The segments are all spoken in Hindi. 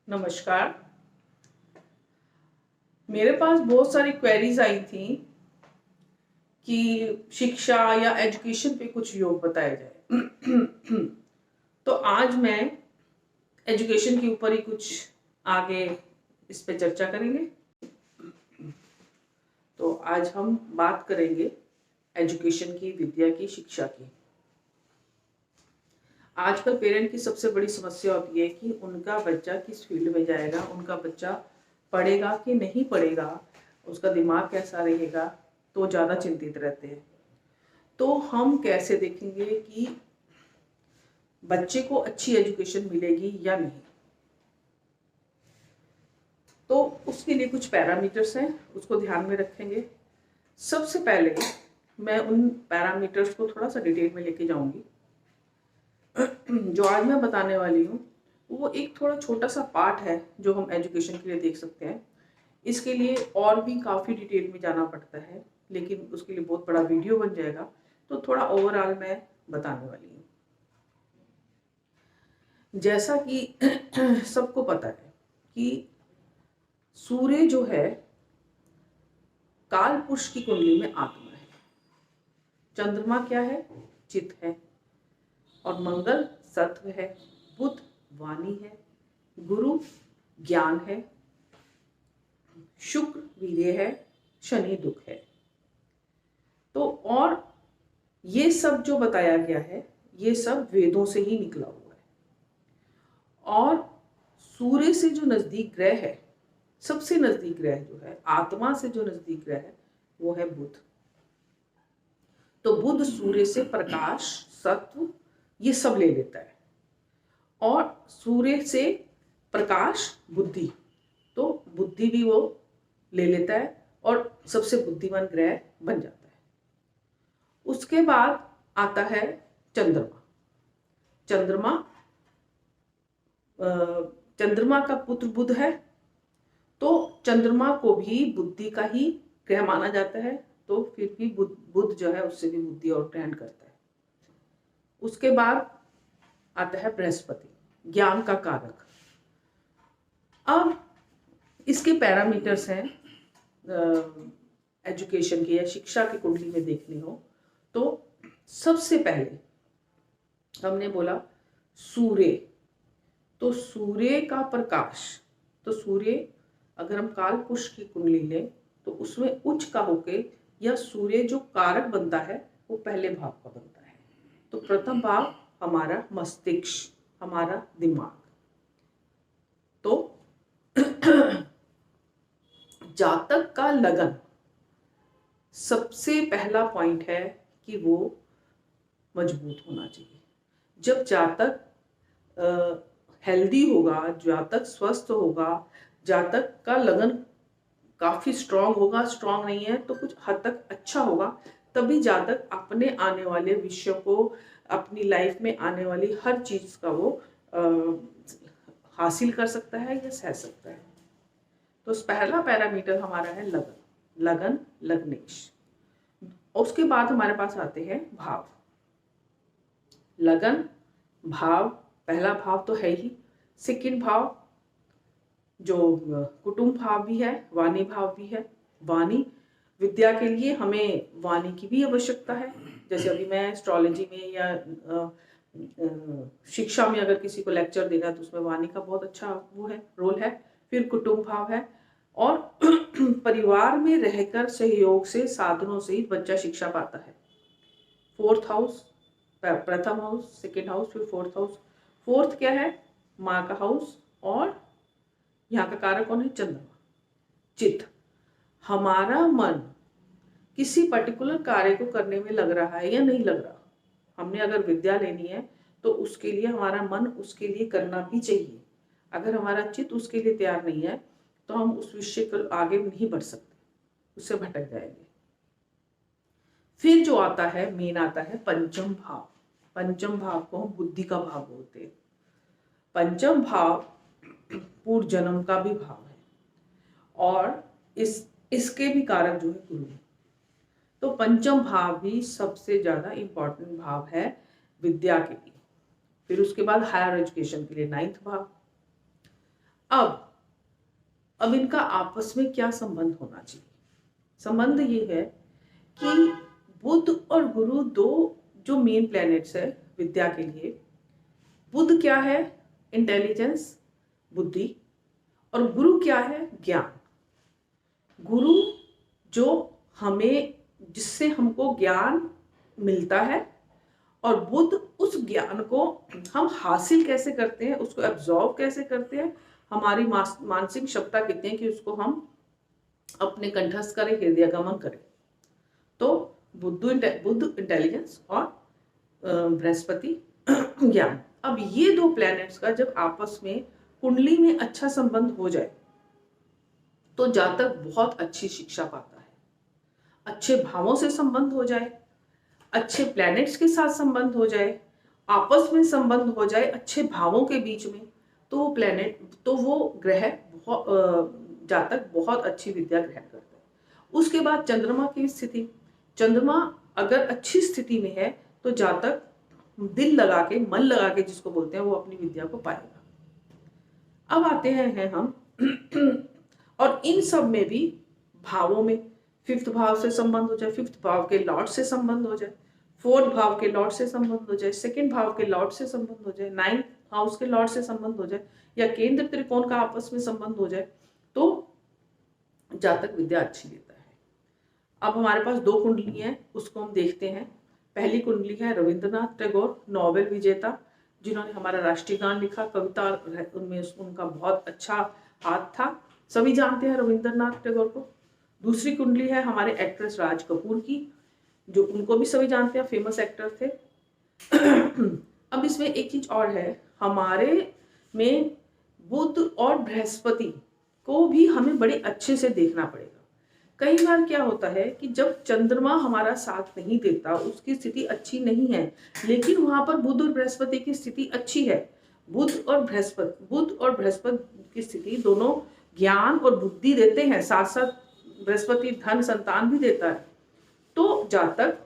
नमस्कार। मेरे पास बहुत सारी क्वेरीज आई थी कि शिक्षा या एजुकेशन पे कुछ योग बताया जाए। तो आज मैं एजुकेशन के ऊपर ही कुछ आगे इस पे चर्चा करेंगे। तो आज हम बात करेंगे एजुकेशन की, विद्या की, शिक्षा की। आजकल पेरेंट की सबसे बड़ी समस्या होती है कि उनका बच्चा किस फील्ड में जाएगा, उनका बच्चा पढ़ेगा कि नहीं पढ़ेगा, उसका दिमाग कैसा रहेगा, तो ज़्यादा चिंतित रहते हैं। तो हम कैसे देखेंगे कि बच्चे को अच्छी एजुकेशन मिलेगी या नहीं? तो उसके लिए कुछ पैरामीटर्स हैं, उसको ध्यान में रखेंगे। सबसे पहले मैं उन पैरामीटर्स को थोड़ा सा डिटेल में लेके जाऊंगी। जो आज मैं बताने वाली हूँ वो एक थोड़ा छोटा सा पार्ट है जो हम एजुकेशन के लिए देख सकते हैं। इसके लिए और भी काफ़ी डिटेल में जाना पड़ता है, लेकिन उसके लिए बहुत बड़ा वीडियो बन जाएगा, तो थोड़ा ओवरऑल मैं बताने वाली हूँ। जैसा कि सबको पता है कि सूर्य जो है काल पुरुष की कुंडली में आत्मा है, चंद्रमा क्या है, चित है, और मंगल सत्व है, बुध वाणी है, गुरु ज्ञान है, शुक्र वीर्य है, शनि दुख है। तो और ये सब जो बताया गया है ये सब वेदों से ही निकला हुआ है। और सूर्य से जो नजदीक ग्रह है, सबसे नजदीक ग्रह जो है, आत्मा से जो नजदीक ग्रह है, वो है बुध। तो बुध सूर्य से प्रकाश, सत्व, ये सब ले लेता है, और सूर्य से प्रकाश, बुद्धि, तो बुद्धि भी वो ले लेता है और सबसे बुद्धिमान ग्रह बन जाता है। उसके बाद आता है चंद्रमा। चंद्रमा चंद्रमा का पुत्र बुध है, तो चंद्रमा को भी बुद्धि का ही ग्रह माना जाता है, तो फिर भी बुध जो है उससे भी बुद्धि और ग्रहण करता है। उसके बाद आता है बृहस्पति, ज्ञान का कारक। अब इसके पैरामीटर्स हैं एजुकेशन के या शिक्षा की कुंडली में देखने हो तो सबसे पहले हमने बोला सूर्य। तो सूर्य का प्रकाश, तो सूर्य अगर हम काल पुरुष की कुंडली लें तो उसमें उच्च का होके या सूर्य जो कारक बनता है वो पहले भाव का बनता है। तो प्रथम भाव हमारा मस्तिष्क, हमारा दिमाग। तो जातक का लगन सबसे पहला पॉइंट है कि वो मजबूत होना चाहिए। जब जातक हेल्दी होगा, जातक स्वस्थ होगा, जातक का लगन काफी स्ट्रांग होगा, स्ट्रांग नहीं है तो कुछ हद तक अच्छा होगा, तभी जातक अपने आने वाले विषयों को, अपनी लाइफ में आने वाली हर चीज का वो हासिल कर सकता है या सह सकता है। तो पहला पैरामीटर हमारा है लगन, लगन, लग्नेश। उसके बाद हमारे पास आते हैं भाव। लगन, भाव, पहला भाव तो है ही। सेकंड भाव जो कुटुंब भाव भी है, वाणी भाव भी है। वाणी, विद्या के लिए हमें वाणी की भी आवश्यकता है। जैसे अभी मैं एस्ट्रोलॉजी में या शिक्षा में अगर किसी को लेक्चर देना है तो उसमें वाणी का बहुत अच्छा वो है, रोल है। फिर कुटुंब भाव है, और परिवार में रहकर सहयोग से, साधनों से ही बच्चा शिक्षा पाता है। फोर्थ हाउस, प्रथम हाउस, सेकेंड हाउस, फिर फोर्थ हाउस। फोर्थ क्या है? माँ का हाउस, और यहाँ का कारक कौन है? चंद्रमा, चित्त। हमारा मन किसी पर्टिकुलर कार्य को करने में लग रहा है या नहीं लग रहा। हमने अगर विद्या लेनी है तो उसके लिए हमारा मन उसके लिए करना भी चाहिए। अगर हमारा चित्त उसके लिए तैयार नहीं है तो हम उस विषय को आगे नहीं बढ़ सकते, उससे भटक जाएंगे। फिर जो आता है, मेन आता है पंचम भाव। पंचम भाव को हम बुद्धि का भाव बोलते हैं। पंचम भाव पूर्व जन्म का भी भाव है, और इसके भी कारक जो है गुरु। तो पंचम भाव भी सबसे ज्यादा इंपॉर्टेंट भाव है विद्या के लिए। फिर उसके बाद हायर एजुकेशन के लिए नाइन्थ भाव। अब इनका आपस में क्या संबंध होना चाहिए? संबंध ये है कि बुध और गुरु दो जो मेन प्लैनेट्स है विद्या के लिए। बुध क्या है? इंटेलिजेंस, बुद्धि, और गुरु क्या है? ज्ञान। गुरु जो हमें, जिससे हमको ज्ञान मिलता है, और बुध उस ज्ञान को हम हासिल कैसे करते हैं, उसको एब्जॉर्व कैसे करते हैं, हमारी मानसिक क्षमता कितनी है कि उसको हम अपने कंठस्थ करें, हृदयगमन करें। तो बुध इंटेलिजेंस और बृहस्पति ज्ञान। अब ये दो प्लैनेट्स का जब आपस में कुंडली में अच्छा संबंध हो जाए तो जातक बहुत अच्छी शिक्षा पाता है। अच्छे भावों से संबंध हो जाए, अच्छे प्लैनेट्स के साथ संबंध हो जाए, आपस में संबंध हो जाए अच्छे भावों के बीच में, तो वो प्लैनेट, तो वो ग्रह जातक बहुत अच्छी विद्या ग्रहण करता है। उसके बाद चंद्रमा की स्थिति। चंद्रमा अगर अच्छी स्थिति में है तो जातक दिल लगा के, मन लगा के जिसको बोलते हैं, वो अपनी विद्या को पाएगा। अब आते हैं हम और इन सब में भी भावों में 5th भाव से संबंध हो जाए, 5th भाव के लॉर्ड से संबंध हो जाए, 4th भाव के लॉर्ड से संबंध हो जाए, 2nd भाव के लॉर्ड से संबंध हो जाए, 9th हाउस के लॉर्ड से संबंध हो जाए, या केंद्र त्रिकोण का आपस में संबंध हो जाए, तो जातक विद्या अच्छी लेता है। अब हमारे पास 2 कुंडली हैं, उसको हम देखते हैं। पहली कुंडली है रविंद्रनाथ टैगोर, नोबेल विजेता, जिन्होंने हमारा राष्ट्रीय गान लिखा, कविता उनमें उनका बहुत अच्छा हाथ था, सभी जानते हैं रविंद्रनाथ टैगोर को। दूसरी कुंडली है हमारे एक्ट्रेस राज कपूर की, जो उनको भी सभी जानते हैं, फेमस एक्टर थे। अब इसमें एक चीज और है, हमारे में बुध और बृहस्पति को भी हमें बड़े अच्छे से देखना पड़ेगा। कई बार क्या होता है कि जब चंद्रमा हमारा साथ नहीं देता, उसकी स्थिति अच्छी नहीं है, लेकिन वहां पर बुध और बृहस्पति की स्थिति अच्छी है। बुध और बृहस्पति की स्थिति दोनों ज्ञान और बुद्धि देते हैं, साथ साथ बृहस्पति धन संतान भी देता है। तो जातक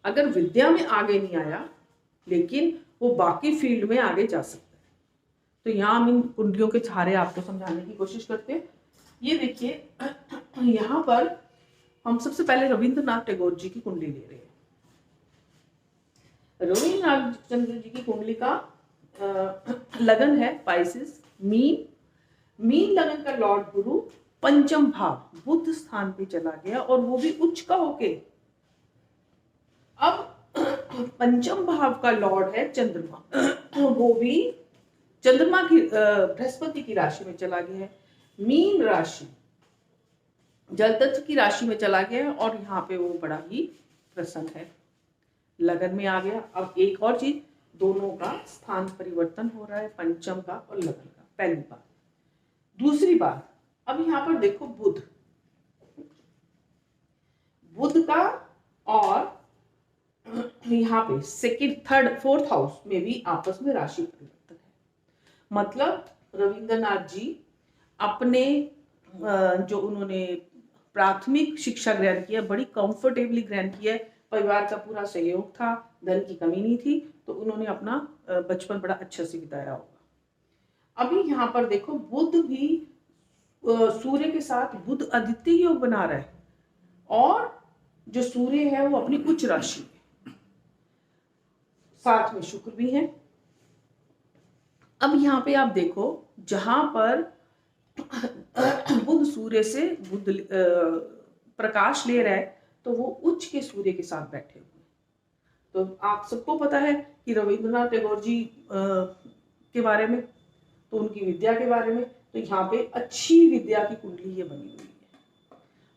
अगर विद्या में आगे नहीं आया, लेकिन वो बाकी फील्ड में आगे जा सकता है। तो यहाँ हम इन कुंडलियों के सहारे आपको समझाने की कोशिश करते हैं। ये देखिए, यहाँ पर हम सबसे पहले रविंद्रनाथ टैगोर जी की कुंडली ले रहे हैं। रविंद्रनाथ चंद्र जी की कुंडली का लगन है पाइसेस, मीन लगन का लॉर्ड गुरु 5म भाव बुध स्थान पे चला गया, और वो भी उच्च का होके। अब 5म भाव का लॉर्ड है चंद्रमा, वो भी चंद्रमा की बृहस्पति की राशि में चला गया है, मीन राशि, जल तत्व की राशि में चला गया है, और यहाँ पे वो बड़ा ही प्रसन्न है, लगन में आ गया। अब एक और चीज, दोनों का स्थान परिवर्तन हो रहा है, 5म का और लगन का, पहली बात। दूसरी बात, अब यहाँ पर देखो बुध का, और यहाँ पे 2nd, 3rd, 4th हाउस में भी आपस में राशि परिवर्तन है। मतलब रविंद्रनाथ जी अपने जो उन्होंने प्राथमिक शिक्षा ग्रहण किया, बड़ी कंफर्टेबली ग्रहण किया, परिवार का पूरा सहयोग था, धन की कमी नहीं थी, तो उन्होंने अपना बचपन बड़ा अच्छा से बिताया होगा। अभी यहाँ पर देखो, बुध भी सूर्य के साथ बुध आदित्य योग बना रहा है, और जो सूर्य है वो अपनी उच्च राशि में, साथ में शुक्र भी है। अब यहाँ पे आप देखो, जहां पर बुध सूर्य से बुध प्रकाश ले रहा है, तो वो उच्च के सूर्य के साथ बैठे हुए हैं। तो आप सबको पता है कि रविंद्रनाथ टैगोर जी के बारे में, तो उनकी विद्या के बारे में, तो यहाँ पे अच्छी विद्या की कुंडली ये बनी हुई है।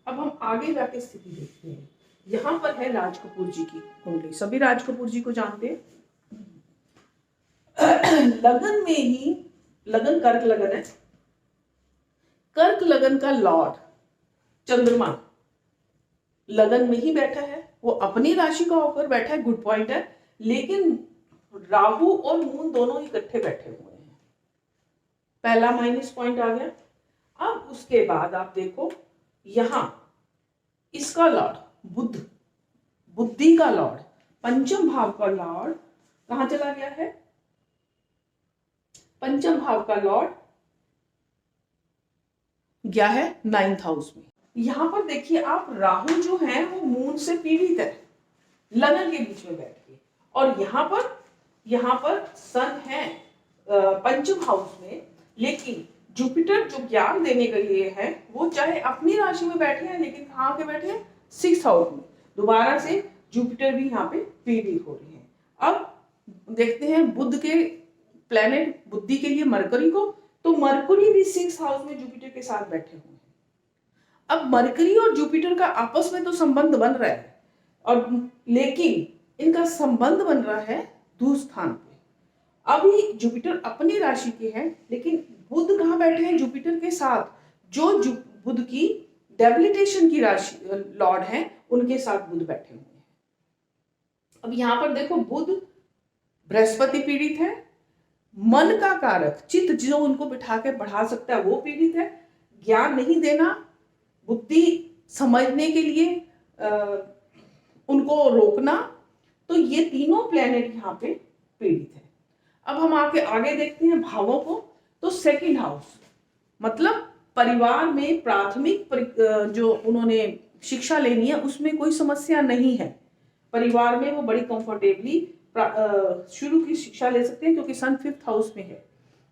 अब हम आगे जाके स्थिति देखते हैं। यहाँ पर है राज कपूर जी की कुंडली, सभी राज कपूर जी को जानते हैं। लगन में ही, लगन कर्क लगन है, कर्क लगन का लॉर्ड चंद्रमा लगन में ही बैठा है, वो अपनी राशि का होकर बैठा है, गुड पॉइंट है, लेकिन राहु और मून दोनों इकट्ठे बैठे हुए हैं, पहला माइनस पॉइंट आ गया। अब उसके बाद आप देखो, यहां इसका लॉर्ड बुध, बुद्धि का लॉर्ड, 5म भाव का लॉर्ड कहां चला गया है? 5म भाव का लॉर्ड गया है 9th हाउस में। यहाँ पर देखिए आप, राहु जो है वो मून से पीड़ित है लगन के बीच में बैठ के, और यहाँ पर सन है पंचम हाउस में, लेकिन जुपिटर जो ज्ञान देने के लिए है वो चाहे अपनी राशि में बैठे हैं, लेकिन कहाँ के बैठे हैं, 6th हाउस में। दोबारा से जुपिटर भी यहाँ पे पीड़ित हो रहे हैं। अब देखते हैं बुध के प्लेनेट बुद्धि के लिए मरकरी को, तो मरकरी भी 6th हाउस में जुपिटर के साथ बैठे हुए हैं। अब मरकरी और जुपिटर का आपस में तो संबंध बन रहा है, और लेकिन इनका संबंध बन रहा है दूरस्थान पे। अभी जुपिटर अपनी राशि के हैं, लेकिन बुध कहाँ बैठे हैं, जुपिटर के साथ, जो बुध की डेबिलिटेशन की राशि लॉर्ड है उनके साथ बुध बैठे हुए हैं। अब यहाँ पर देखो, बुध बृहस्पति पीड़ित है, मन का कारक चित्त जो उनको बिठा के बढ़ा सकता है वो पीड़ित है, ज्ञान नहीं देना, बुद्धि समझने के लिए उनको रोकना, तो ये तीनों प्लेनेट यहाँ पे पीड़ित है। अब हम आगे देखते हैं भावों को, तो 2nd हाउस मतलब परिवार में प्राथमिक जो उन्होंने शिक्षा लेनी है उसमें कोई समस्या नहीं है, परिवार में वो बड़ी कंफर्टेबली शुरू की शिक्षा ले सकते हैं, क्योंकि सन 5th हाउस में है,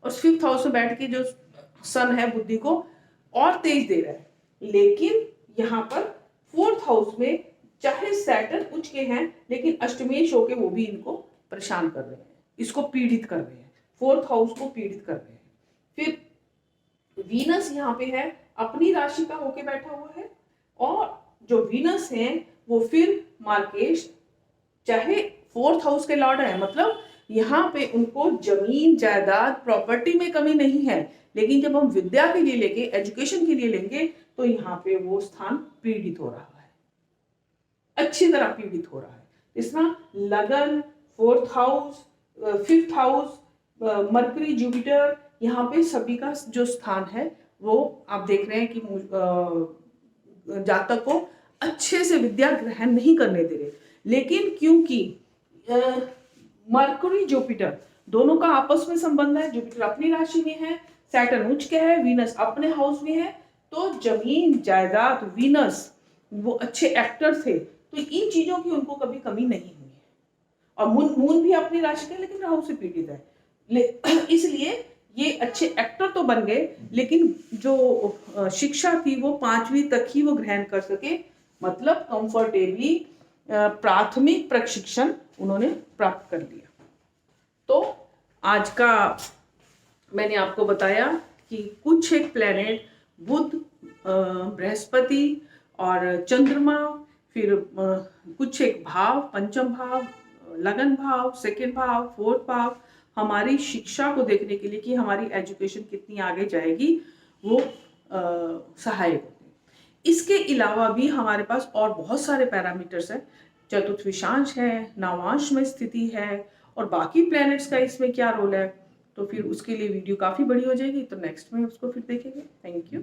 और 5th हाउस में बैठ के जो सन है बुद्धि को और तेज दे रहा है। लेकिन यहाँ पर 4th हाउस में चाहे सैटर्न उच्च के हैं, लेकिन अष्टमेश होके वो भी इनको परेशान कर रहे हैं, इसको पीड़ित कर रहे हैं, 4th हाउस को पीड़ित कर रहे हैं। फिर वीनस यहाँ पे है, अपनी राशि का होके बैठा हुआ है, और जो वीनस है वो फिर मार्केश चाहे 4th हाउस के लॉर्ड है, मतलब यहाँ पे उनको जमीन जायदाद प्रॉपर्टी में कमी नहीं है, लेकिन जब हम विद्या के लिए लेंगे, एजुकेशन के लिए लेंगे, तो यहाँ पे वो स्थान पीड़ित हो रहा है, अच्छी तरह पीड़ित हो रहा है। इसमें लगन, 4th house, 5th house, mercury, Jupiter, यहाँ पे सभी का जो स्थान है वो आप देख रहे हैं कि जातक को अच्छे से विद्या ग्रहण नहीं करने दे रहे। लेकिन क्योंकि मरकरी जुपिटर दोनों का आपस में संबंध है, जुपिटर अपनी राशि में है, सैटर्न उच्च के है, वीनस अपने हाउस में है, तो जमीन जायदाद, वीनस वो अच्छे एक्टर थे, तो इन चीजों की उनको कभी कमी नहीं हुई है। और मून भी अपनी राशि का, लेकिन राहु से पीड़ित है, इसलिए ये अच्छे एक्टर तो बन गए, लेकिन जो शिक्षा थी वो 5वीं तक ही वो ग्रहण कर सके, मतलब कंफर्टेबली प्राथमिक प्रशिक्षण उन्होंने प्राप्त कर लिया। तो आज का मैंने आपको बताया कि कुछ एक प्लेनेट बुध, बृहस्पति और चंद्रमा, फिर कुछ एक भाव, पंचम भाव, लगन भाव, 2nd भाव, 4th भाव, हमारी शिक्षा को देखने के लिए कि हमारी एजुकेशन कितनी आगे जाएगी, वो सहायक होते हैं। इसके अलावा भी हमारे पास और बहुत सारे पैरामीटर्स हैं, चतुर्थविशांश है, नवांश में स्थिति है, और बाकी प्लैनेट्स का इसमें क्या रोल है, तो फिर उसके लिए वीडियो काफ़ी बड़ी हो जाएगी, तो नेक्स्ट में उसको फिर देखेंगे। Thank you.